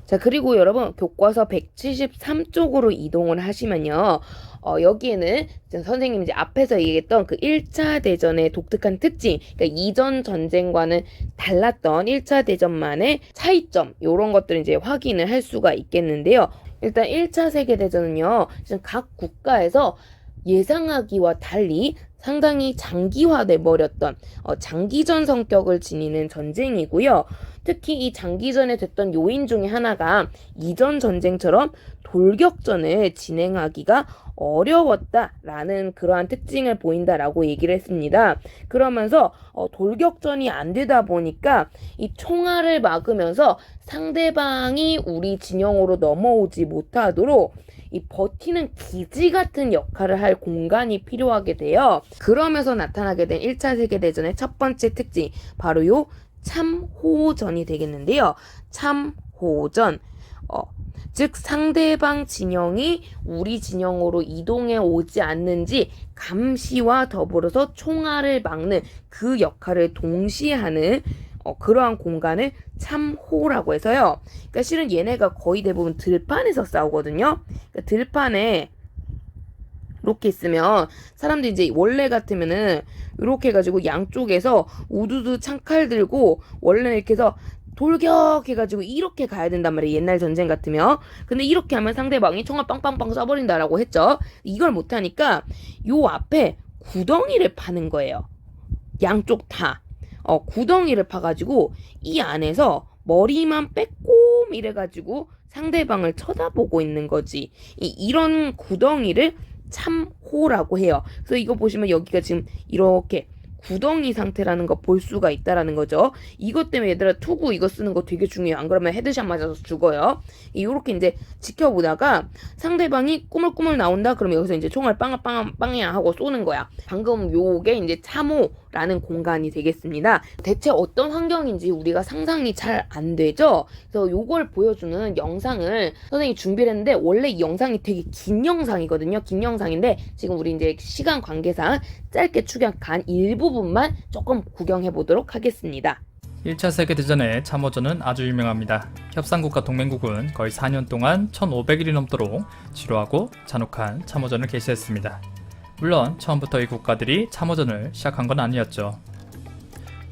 자, 그리고 여러분 교과서 173쪽으로 이동을 하시면요. 여기에는 선생님이 이제 앞에서 얘기했던 그 1차 대전의 독특한 특징, 그러니까 이전 전쟁과는 달랐던 1차 대전만의 차이점, 이런 것들을 이제 확인을 할 수가 있겠는데요. 일단 1차 세계대전은요, 각 국가에서 예상하기와 달리 상당히 장기화돼 버렸던 장기전 성격을 지니는 전쟁이고요. 특히 이 장기전에 됐던 요인 중에 하나가 이전 전쟁처럼 돌격전을 진행하기가 어려웠다라는 그러한 특징을 보인다라고 얘기를 했습니다. 그러면서 돌격전이 안 되다 보니까 이 총알을 막으면서 상대방이 우리 진영으로 넘어오지 못하도록 이 버티는 기지 같은 역할을 할 공간이 필요하게 돼요. 그러면서 나타나게 된 1차 세계대전의 첫 번째 특징, 바로 요 참호전이 되겠는데요. 참호전, 즉 상대방 진영이 우리 진영으로 이동해 오지 않는지 감시와 더불어서 총알을 막는 그 역할을 동시에 하는 그러한 공간을 참호라고 해서요. 그러니까 실은 얘네가 거의 대부분 들판에서 싸우거든요. 그러니까 들판에 이렇게 있으면 사람들이 이제 원래 같으면은 이렇게 해가지고 양쪽에서 우두두 창칼 들고 원래는 이렇게 해서 돌격해가지고 이렇게 가야 된단 말이에요. 옛날 전쟁 같으면. 근데 이렇게 하면 상대방이 총알 빵빵빵 쏴버린다라고 했죠. 이걸 못하니까 요 앞에 구덩이를 파는 거예요. 양쪽 다. 구덩이를 파가지고 이 안에서 머리만 빼꼼 이래가지고 상대방을 쳐다보고 있는 거지. 이런 구덩이를 참호라고 해요. 그래서 이거 보시면 여기가 지금 이렇게 구덩이 상태라는 거 볼 수가 있다라는 거죠. 이것 때문에 얘들아 투구 이거 쓰는 거 되게 중요해요. 안 그러면 헤드샷 맞아서 죽어요. 이렇게 이제 지켜보다가 상대방이 꾸물꾸물 나온다 그러면 여기서 이제 총알 빵야 하고 쏘는 거야. 방금 요게 이제 참호라는 공간이 되겠습니다. 대체 어떤 환경인지 우리가 상상이 잘 안 되죠. 그래서 요걸 보여주는 영상을 선생님이 준비를 했는데 원래 이 영상이 되게 긴 영상이거든요. 긴 영상인데 지금 우리 이제 시간 관계상 짧게 추격한 일부분만 조금 구경해 보도록 하겠습니다. 1차 세계대전의 참호전은 아주 유명합니다. 협상국과 동맹국은 거의 4년 동안 1500일이 넘도록 지루하고 잔혹한 참호전을 개시했습니다. 물론 처음부터 이 국가들이 참호전을 시작한 건 아니었죠.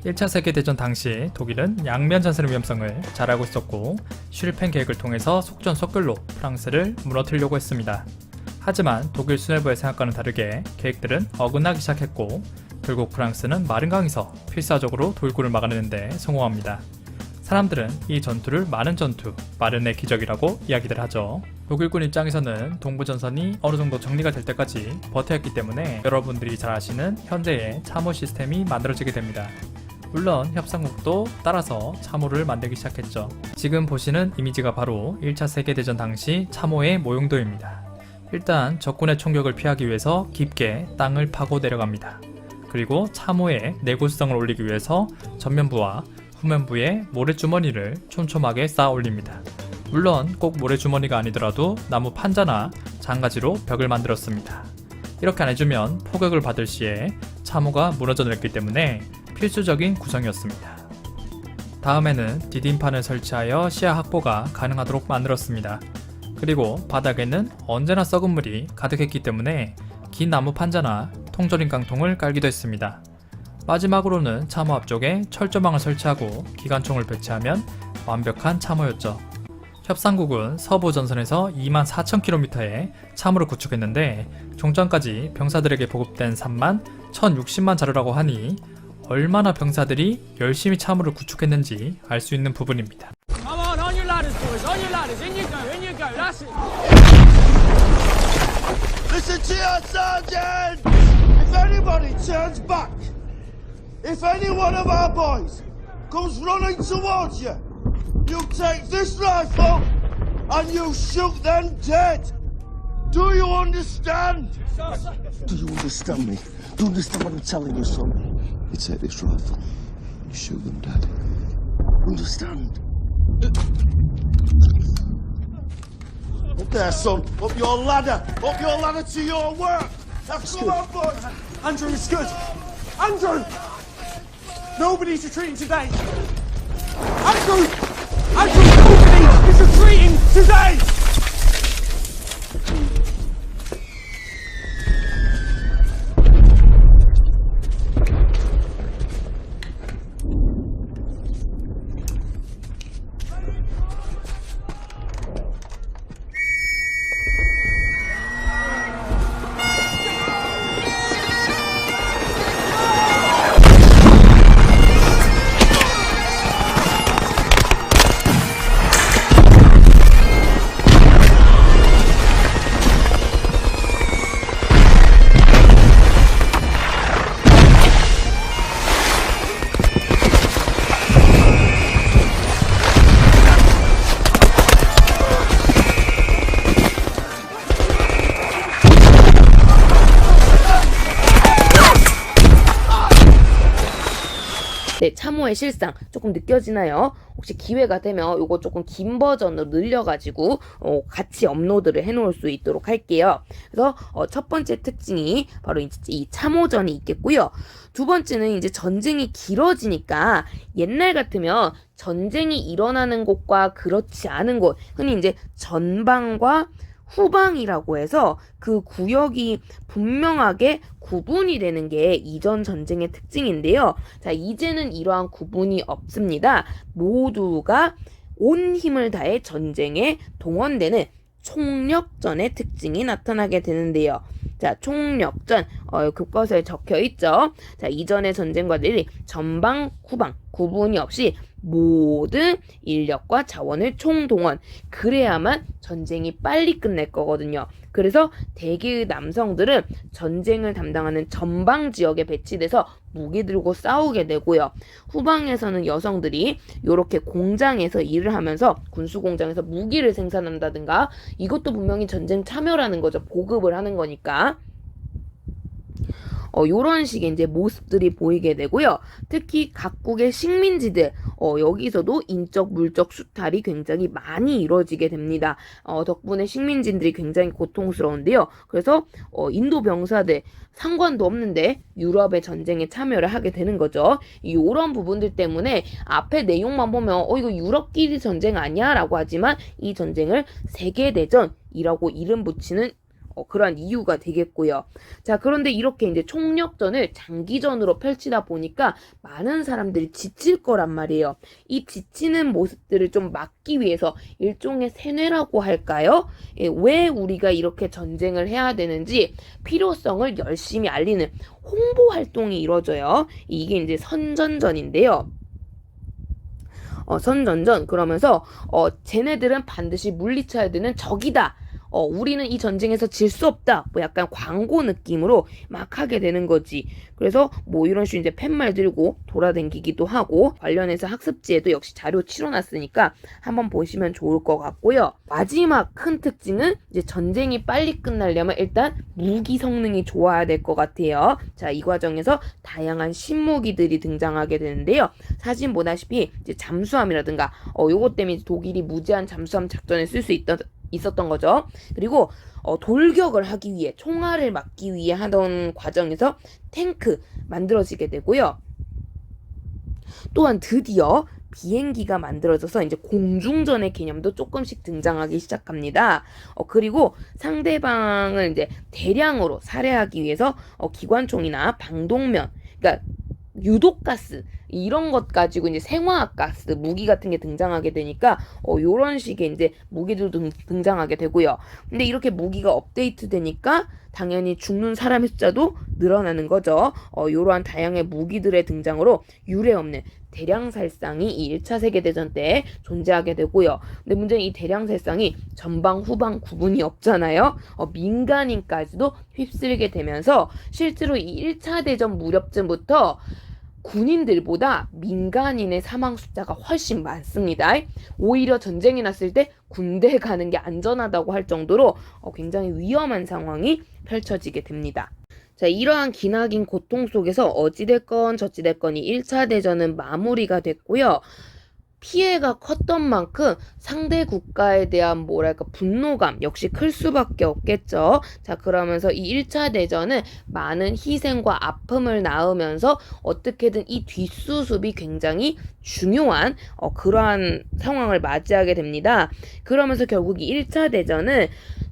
1차 세계대전 당시 독일은 양면 전선의 위험성을 잘 알고 있었고 슐펜 계획을 통해서 속전속결로 프랑스를 무너뜨리려고 했습니다. 하지만 독일 수뇌부의 생각과는 다르게 계획들은 어긋나기 시작했고 결국 프랑스는 마른강에서 필사적으로 돌군을 막아내는데 성공합니다. 사람들은 이 전투를 마른 전투, 마른의 기적이라고 이야기들 하죠. 독일군 입장에서는 동부전선이 어느 정도 정리가 될 때까지 버텨야 했기 때문에 여러분들이 잘 아시는 현재의 참호 시스템이 만들어지게 됩니다. 물론 협상국도 따라서 참호를 만들기 시작했죠. 지금 보시는 이미지가 바로 1차 세계대전 당시 참호의 모형도입니다. 일단 적군의 총격을 피하기 위해서 깊게 땅을 파고 내려갑니다. 그리고 참호의 내구성을 올리기 위해서 전면부와 후면부에 모래주머니를 촘촘하게 쌓아 올립니다. 물론 꼭 모래주머니가 아니더라도 나무 판자나 장가지로 벽을 만들었습니다. 이렇게 안 해주면 포격을 받을 시에 참호가 무너져 내렸기 때문에 필수적인 구성이었습니다. 다음에는 디딤판을 설치하여 시야 확보가 가능하도록 만들었습니다. 그리고 바닥에는 언제나 썩은 물이 가득했기 때문에 긴 나무 판자나 통조림 깡통을 깔기도 했습니다. 마지막으로는 참호 앞쪽에 철조망을 설치하고 기관총을 배치하면 완벽한 참호였죠. 협상국은 서부 전선에서 24,000km의 참호를 구축했는데 종전까지 병사들에게 보급된 산만 1,060만 자루라고 하니 얼마나 병사들이 열심히 참호를 구축했는지 알 수 있는 부분입니다. Come on your ladders, boys, on your ladders. In you go, that's it. Listen to your sergeant! If anybody turns back, if any one of our boys comes running towards you, you take this rifle and you shoot them dead. Do you understand? Do you understand me? Do you understand what I'm telling you, son? You take this rifle, you shoot them dead. Understand? Up there, son. Up your ladder. Up your ladder to your work. Now come on, boys. Andrew, it's good. Andrew! Nobody's retreating today. Andrew! Andrew, nobody is retreating! 추모의 실상 조금 느껴지나요? 혹시 기회가 되면 요거 조금 긴 버전으로 늘려가지고 같이 업로드를 해놓을 수 있도록 할게요. 그래서 첫 번째 특징이 바로 이제 이 참호전이 있겠고요. 두 번째는 이제 전쟁이 길어지니까 옛날 같으면 전쟁이 일어나는 곳과 그렇지 않은 곳, 흔히 이제 전방과 후방이라고 해서 그 구역이 분명하게 구분이 되는 게 이전 전쟁의 특징인데요. 자, 이제는 이러한 구분이 없습니다. 모두가 온 힘을 다해 전쟁에 동원되는 총력전의 특징이 나타나게 되는데요. 자, 총력전, 교과서에 적혀 있죠. 자, 이전의 전쟁과 달리 전방, 후방 구분이 없이 모든 인력과 자원을 총동원. 그래야만 전쟁이 빨리 끝날 거거든요. 그래서 대개의 남성들은 전쟁을 담당하는 전방 지역에 배치돼서 무기 들고 싸우게 되고요. 후방에서는 여성들이 이렇게 공장에서 일을 하면서 군수 공장에서 무기를 생산한다든가, 이것도 분명히 전쟁 참여라는 거죠. 보급을 하는 거니까. 요런 식의 이제 모습들이 보이게 되고요. 특히 각국의 식민지들, 여기서도 인적, 물적 수탈이 굉장히 많이 이루어지게 됩니다. 덕분에 식민지들이 굉장히 고통스러운데요. 그래서 인도 병사들 상관도 없는데 유럽의 전쟁에 참여를 하게 되는 거죠. 이런 부분들 때문에 앞에 내용만 보면 이거 유럽끼리 전쟁 아니야? 라고 하지만 이 전쟁을 세계대전이라고 이름 붙이는 그러한 이유가 되겠고요. 자, 그런데 이렇게 이제 총력전을 장기전으로 펼치다 보니까 많은 사람들이 지칠 거란 말이에요. 이 지치는 모습들을 좀 막기 위해서 일종의 세뇌라고 할까요? 왜 우리가 이렇게 전쟁을 해야 되는지 필요성을 열심히 알리는 홍보 활동이 이루어져요. 이게 이제 선전전인데요. 선전전, 그러면서 쟤네들은 반드시 물리쳐야 되는 적이다. 우리는 이 전쟁에서 질 수 없다. 뭐 약간 광고 느낌으로 막 하게 되는 거지. 그래서 뭐 이런 식으로 이제 팻말 들고 돌아다니기도 하고, 관련해서 학습지에도 역시 자료 치러놨으니까 한번 보시면 좋을 것 같고요. 마지막 큰 특징은 이제 전쟁이 빨리 끝나려면 일단 무기 성능이 좋아야 될 것 같아요. 자, 이 과정에서 다양한 신무기들이 등장하게 되는데요. 사진 보다시피 이제 잠수함이라든가 요것 때문에 독일이 무제한 잠수함 작전을 쓸 수 있었던 거죠. 그리고 돌격을 하기 위해, 총알을 막기 위해 하던 과정에서 탱크 만들어지게 되고요. 또한 드디어 비행기가 만들어져서 이제 공중전의 개념도 조금씩 등장하기 시작합니다. 그리고 상대방을 이제 대량으로 살해하기 위해서 기관총이나 방독면, 그러니까 유독가스 이런 것 가지고 이제 생화학가스 무기 같은 게 등장하게 되니까 요런 식의 이제 무기들도 등장하게 되고요. 근데 이렇게 무기가 업데이트 되니까 당연히 죽는 사람의 숫자도 늘어나는 거죠. 요러한 다양한 무기들의 등장으로 유례없는 대량살상이 이 1차 세계대전 때 존재하게 되고요. 근데 문제는 이 대량살상이 전방 후방 구분이 없잖아요. 민간인까지도 휩쓸게 되면서 실제로 이 1차 대전 무렵쯤부터 군인들보다 민간인의 사망 숫자가 훨씬 많습니다. 오히려 전쟁이 났을 때 군대 가는 게 안전하다고 할 정도로 굉장히 위험한 상황이 펼쳐지게 됩니다. 자, 이러한 기나긴 고통 속에서 어찌됐건 저찌됐건 이 1차 대전은 마무리가 됐고요. 피해가 컸던 만큼 상대 국가에 대한 뭐랄까 분노감 역시 클 수밖에 없겠죠. 자, 그러면서 이 1차 대전은 많은 희생과 아픔을 낳으면서 어떻게든 이 뒷수습이 굉장히 중요한 그러한 상황을 맞이하게 됩니다. 그러면서 결국 이 1차 대전은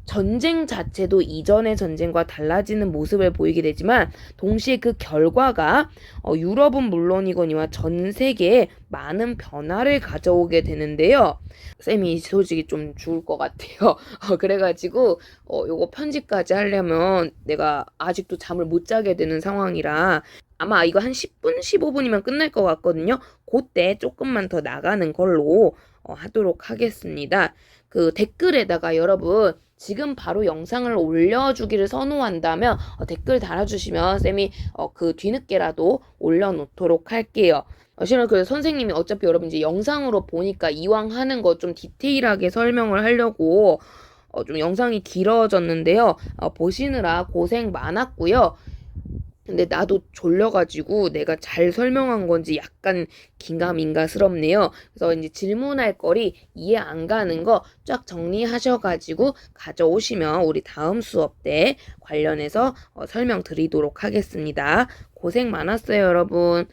전쟁 자체도 이전의 전쟁과 달라지는 모습을 보이게 되지만 동시에 그 결과가 유럽은 물론이거니와 전 세계에 많은 변화를 가져오게 되는데요. 쌤이 솔직히 좀 죽을 것 같아요. 그래가지고 요거 편집까지 하려면 내가 아직도 잠을 못 자게 되는 상황이라 아마 이거 한 10분, 15분이면 끝날 것 같거든요. 그때 조금만 더 나가는 걸로 하도록 하겠습니다. 그 댓글에다가 여러분 지금 바로 영상을 올려주기를 선호한다면 댓글 달아주시면 쌤이 그 뒤늦게라도 올려놓도록 할게요. 실은 그 선생님이 어차피 여러분 이제 영상으로 보니까 이왕 하는 거 좀 디테일하게 설명을 하려고 좀 영상이 길어졌는데요. 보시느라 고생 많았고요. 근데 나도 졸려가지고 내가 잘 설명한 건지 약간 긴가민가스럽네요. 그래서 이제 질문할 거리 이해 안 가는 거 쫙 정리하셔가지고 가져오시면 우리 다음 수업 때 관련해서 설명드리도록 하겠습니다. 고생 많았어요, 여러분.